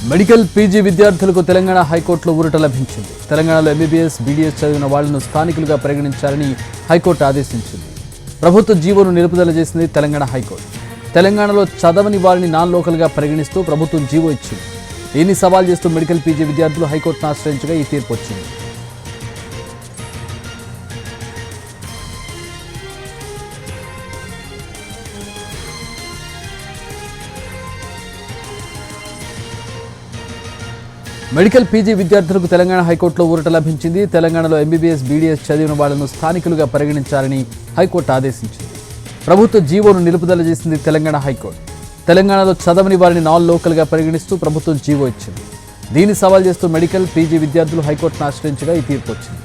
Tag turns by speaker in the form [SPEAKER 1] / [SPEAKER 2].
[SPEAKER 1] Medical PG విద్యార్థులకు తెలంగాణ హైకోర్టులో ఊరట లభించింది. తెలంగాణలో ఎంబీబీఎస్, బీడీఎస్ చదివిన వాళ్లను స్థానికులుగా పరిగణించాలని హైకోర్టు ఆదేశించింది. ప్రభుత్వ జీవోను నిలుపుదల చేసింది తెలంగాణ హైకోర్టు. తెలంగాణలో చదవని వారిని నాన్ లోకల్గా పరిగణిస్తూ ప్రభుత్వం జీవో ఇచ్చింది. దీన్ని సవాల్ చేస్తూ మెడికల్ పీజీ విద్యార్థులు హైకోర్టును ఆశ్రయించగా ఈ తీర్పు వచ్చింది. మెడికల్ పీజీ విద్యార్థులకు తెలంగాణ హైకోర్టులో ఊరట లభించింది. తెలంగాణలో ఎంబీబీఎస్, బీడీఎస్ చదివిన వాళ్లను స్థానికులుగా పరిగణించాలని హైకోర్టు ఆదేశించింది. ప్రభుత్వ జీవోను నిలుపుదల చేసింది తెలంగాణ హైకోర్టు. తెలంగాణలో చదవని వారిని నాన్ లోకల్గా పరిగణిస్తూ ప్రభుత్వం జీవో ఇచ్చింది. దీన్ని సవాల్ చేస్తూ మెడికల్ పీజీ విద్యార్థులు హైకోర్టును ఆశ్రయించగా ఈ తీర్పు వచ్చింది.